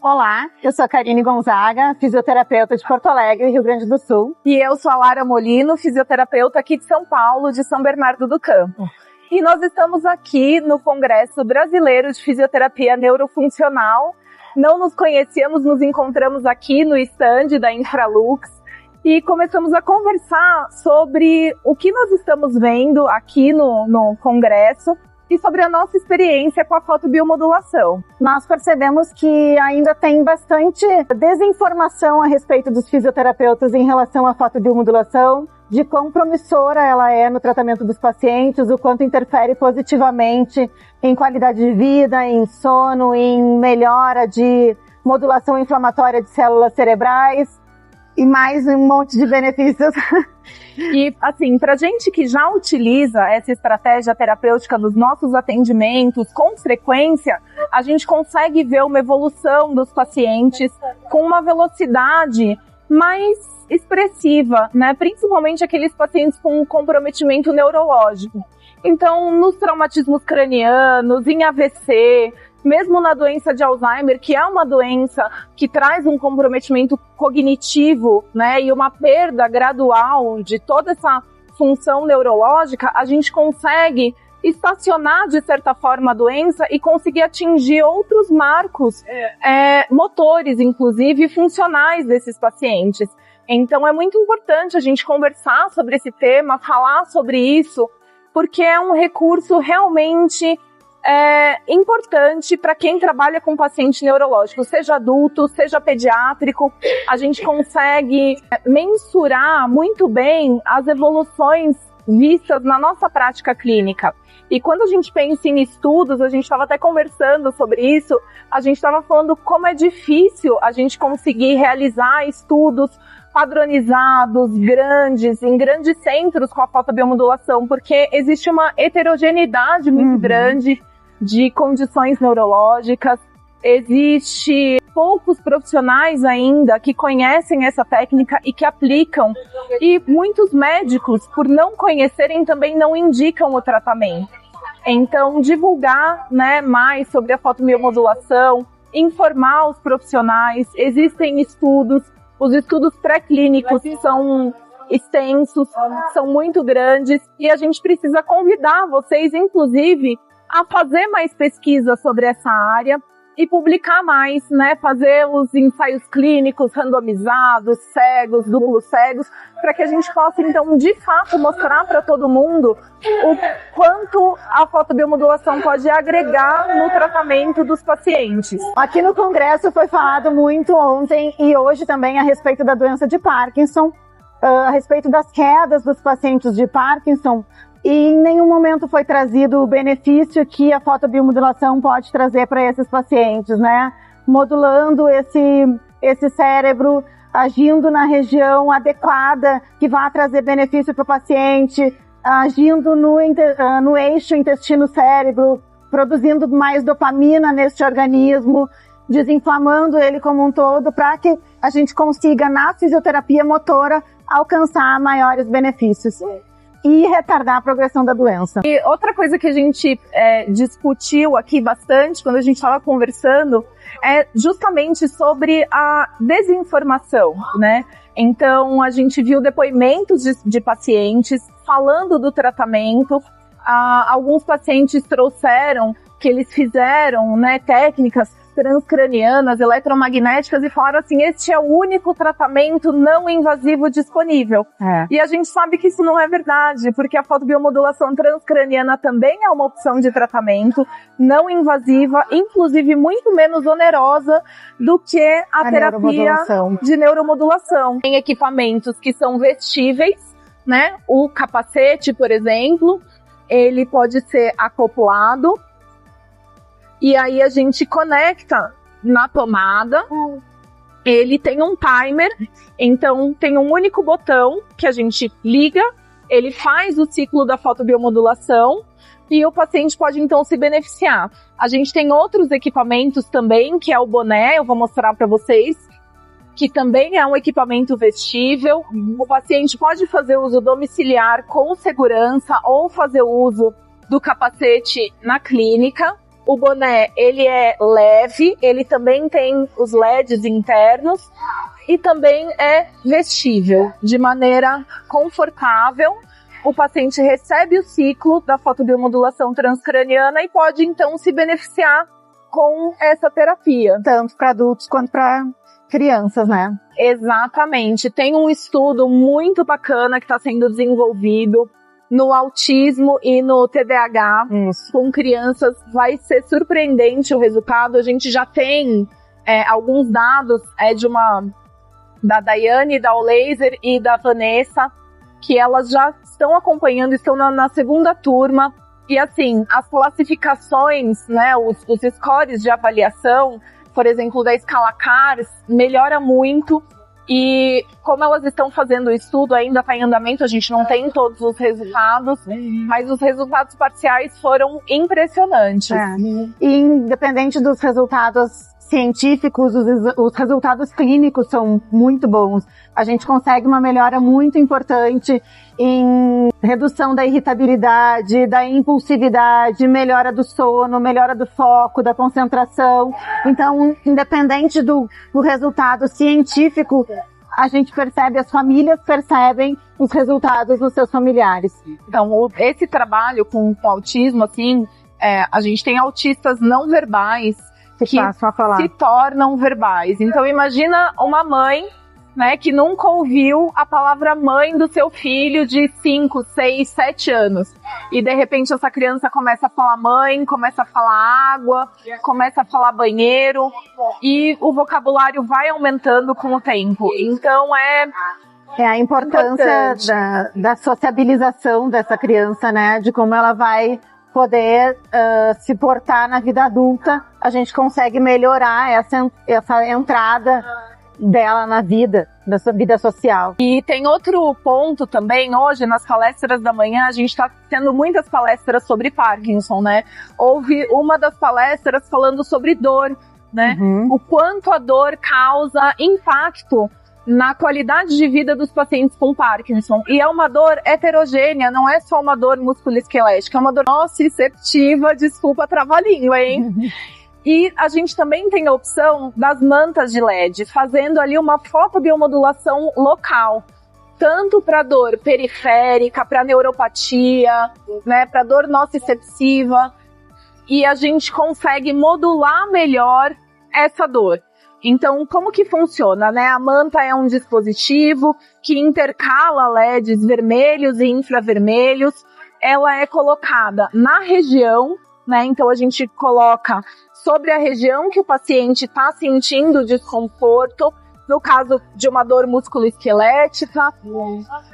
Olá, eu sou a Karine Gonzaga, fisioterapeuta de Porto Alegre, Rio Grande do Sul. E eu sou a Lara Molino, fisioterapeuta aqui de São Paulo, de São Bernardo do Campo. E nós estamos aqui no Congresso Brasileiro de Fisioterapia Neurofuncional. Não nos conhecíamos, nos encontramos aqui no stand da Infralux e começamos a conversar sobre o que nós estamos vendo aqui no Congresso e sobre a nossa experiência com a fotobiomodulação. Nós percebemos que ainda tem bastante desinformação a respeito dos fisioterapeutas em relação à fotobiomodulação, de quão promissora ela é no tratamento dos pacientes, o quanto interfere positivamente em qualidade de vida, em sono, em melhora de modulação inflamatória de células cerebrais e mais um monte de benefícios. E, assim, pra gente que já utiliza essa estratégia terapêutica nos nossos atendimentos com frequência, a gente consegue ver uma evolução dos pacientes com uma velocidade mais expressiva, né? Principalmente aqueles pacientes com comprometimento neurológico. Então, nos traumatismos cranianos, em AVC, mesmo na doença de Alzheimer, que é uma doença que traz um comprometimento cognitivo, né, e uma perda gradual de toda essa função neurológica, a gente consegue estacionar, de certa forma, a doença e conseguir atingir outros marcos motores, inclusive, funcionais desses pacientes. Então, é muito importante a gente conversar sobre esse tema, falar sobre isso, porque é um recurso realmente importante para quem trabalha com paciente neurológico, seja adulto, seja pediátrico. A gente consegue mensurar muito bem as evoluções vistas na nossa prática clínica. E quando a gente pensa em estudos, a gente estava até conversando sobre isso, a gente estava falando como é difícil a gente conseguir realizar estudos padronizados, grandes, em grandes centros com a fotobiomodulação, porque existe uma heterogeneidade muito grande de condições neurológicas, existe poucos profissionais ainda que conhecem essa técnica e que aplicam, e muitos médicos, por não conhecerem, também não indicam o tratamento. Então, divulgar, né, mais sobre a fotobiomodulação, informar os profissionais, existem estudos, os estudos pré-clínicos são extensos, são muito grandes, e a gente precisa convidar vocês, inclusive, a fazer mais pesquisa sobre essa área e publicar mais, né? Fazer os ensaios clínicos randomizados, cegos, duplos cegos, para que a gente possa, então, de fato, mostrar para todo mundo o quanto a fotobiomodulação pode agregar no tratamento dos pacientes. Aqui no Congresso foi falado muito ontem e hoje também a respeito da doença de Parkinson, a respeito das quedas dos pacientes de Parkinson, e em nenhum momento foi trazido o benefício que a fotobiomodulação pode trazer para esses pacientes, né? Modulando esse cérebro, agindo na região adequada, que vai trazer benefício para o paciente, agindo no eixo intestino-cérebro, produzindo mais dopamina neste organismo, desinflamando ele como um todo, para que a gente consiga, na fisioterapia motora, alcançar maiores benefícios e retardar a progressão da doença. E outra coisa que a gente discutiu aqui bastante quando a gente estava conversando é justamente sobre a desinformação, né? Então, a gente viu depoimentos de pacientes falando do tratamento. Alguns pacientes trouxeram que eles fizeram, né, técnicas transcranianas, eletromagnéticas, e falaram assim: este é o único tratamento não invasivo disponível. E a gente sabe que isso não é verdade, porque a fotobiomodulação transcraniana também é uma opção de tratamento não invasiva, inclusive muito menos onerosa do que a terapia de neuromodulação. Tem equipamentos que são vestíveis, né? O capacete, por exemplo, ele pode ser acoplado, e aí a gente conecta na tomada. Ele tem um timer, então tem um único botão que a gente liga, ele faz o ciclo da fotobiomodulação e o paciente pode então se beneficiar. A gente tem outros equipamentos também, que é o boné, eu vou mostrar para vocês, que também é um equipamento vestível. O paciente pode fazer uso domiciliar com segurança ou fazer uso do capacete na clínica. O boné, ele é leve, ele também tem os LEDs internos e também é vestível, de maneira confortável. O paciente recebe o ciclo da fotobiomodulação transcraniana e pode, então, se beneficiar com essa terapia. Tanto para adultos quanto para crianças, né? Exatamente. Tem um estudo muito bacana que está sendo desenvolvido no autismo e no TDAH. Com crianças. Vai ser surpreendente o resultado. A gente já tem alguns dados da Daiane, da Olaser e da Vanessa, que elas já estão acompanhando, estão na segunda turma. E assim, as classificações, né, os scores de avaliação, por exemplo, da escala CARS, melhora muito. E como elas estão fazendo o estudo, ainda está em andamento, a gente não tem todos os resultados, mas os resultados parciais foram impressionantes. E independente dos resultados científicos, os resultados clínicos são muito bons. A gente consegue uma melhora muito importante em redução da irritabilidade, da impulsividade, melhora do sono, melhora do foco, da concentração. Então, independente do resultado científico, a gente percebe, as famílias percebem os resultados dos seus familiares. Então, esse trabalho com autismo, assim, a gente tem autistas não verbais, que se tornam verbais. Então imagina uma mãe, né, que nunca ouviu a palavra mãe do seu filho de 5, 6, 7 anos. E de repente essa criança começa a falar mãe, começa a falar água, começa a falar banheiro, e o vocabulário vai aumentando com o tempo. Então é a importância da sociabilização dessa criança, né, de como ela vai poder se portar na vida adulta. A gente consegue melhorar essa entrada dela na vida, da sua vida social. E tem outro ponto também, hoje nas palestras da manhã, a gente está tendo muitas palestras sobre Parkinson, né? Houve uma das palestras falando sobre dor, né? O quanto a dor causa impacto na qualidade de vida dos pacientes com Parkinson. E é uma dor heterogênea, não é só uma dor musculoesquelética, é uma dor nociceptiva, desculpa trava-língua, hein? E a gente também tem a opção das mantas de LED, fazendo ali uma fotobiomodulação local, tanto para dor periférica, para neuropatia, né, para dor nociceptiva, e a gente consegue modular melhor essa dor. Então, como que funciona, né? A manta é um dispositivo que intercala LEDs vermelhos e infravermelhos. Ela é colocada na região, né? Então, a gente coloca sobre a região que o paciente está sentindo desconforto, no caso de uma dor musculoesquelética,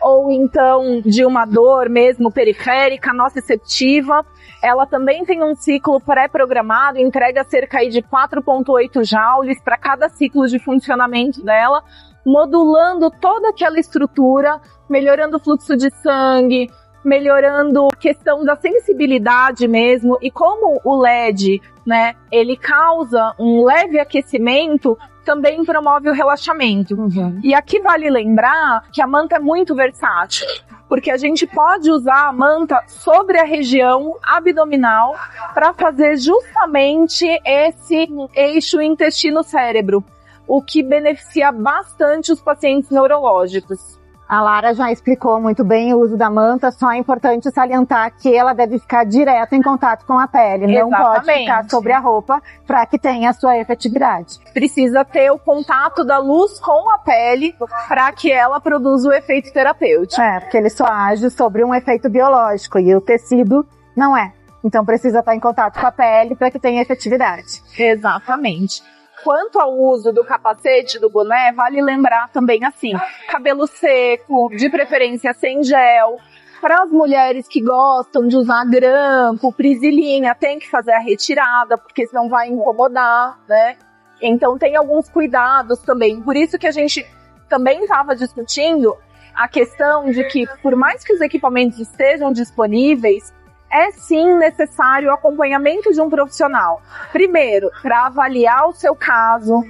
ou então de uma dor mesmo periférica, nociceptiva. Ela também tem um ciclo pré-programado, entrega cerca de 4,8 joules para cada ciclo de funcionamento dela, modulando toda aquela estrutura, melhorando o fluxo de sangue, melhorando a questão da sensibilidade mesmo. E como o LED, né, ele causa um leve aquecimento, também promove o relaxamento. E aqui vale lembrar que a manta é muito versátil, porque a gente pode usar a manta sobre a região abdominal para fazer justamente esse eixo intestino-cérebro, o que beneficia bastante os pacientes neurológicos. A Lara já explicou muito bem o uso da manta, só é importante salientar que ela deve ficar direto em contato com a pele, não pode ficar sobre a roupa para que tenha a sua efetividade. Precisa ter o contato da luz com a pele para que ela produza o efeito terapêutico. Porque ele só age sobre um efeito biológico e o tecido não é. Então precisa estar em contato com a pele para que tenha efetividade. Exatamente. Quanto ao uso do capacete, do boné, vale lembrar também assim, cabelo seco, de preferência sem gel. Para as mulheres que gostam de usar grampo, prisilinha, tem que fazer a retirada, porque senão vai incomodar, né? Então tem alguns cuidados também. Por isso que a gente também estava discutindo a questão de que, por mais que os equipamentos estejam disponíveis, é sim necessário o acompanhamento de um profissional. Primeiro, para avaliar o seu caso,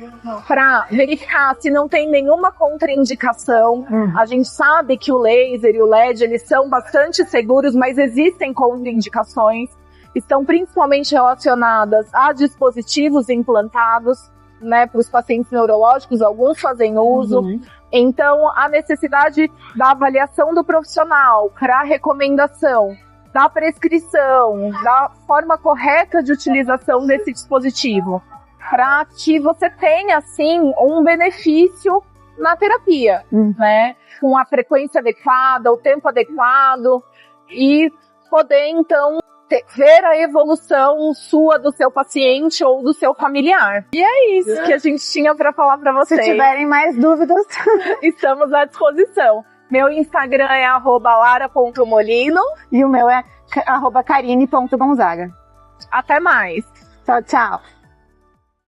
para verificar se não tem nenhuma contraindicação. A gente sabe que o laser e o LED, eles são bastante seguros, mas existem contraindicações. estão principalmente relacionadas a dispositivos implantados, né, para os pacientes neurológicos, alguns fazem uso. Então, a necessidade da avaliação do profissional para a recomendação, da prescrição, da forma correta de utilização desse dispositivo, para que você tenha, sim, um benefício na terapia, né? Com a frequência adequada, o tempo adequado, e poder, então, ver a evolução sua, do seu paciente ou do seu familiar. E é isso que a gente tinha para falar para vocês. Se tiverem mais dúvidas, estamos à disposição. Meu Instagram é @lara.molino e o meu é @carine.gonzaga. Até mais. Tchau, tchau.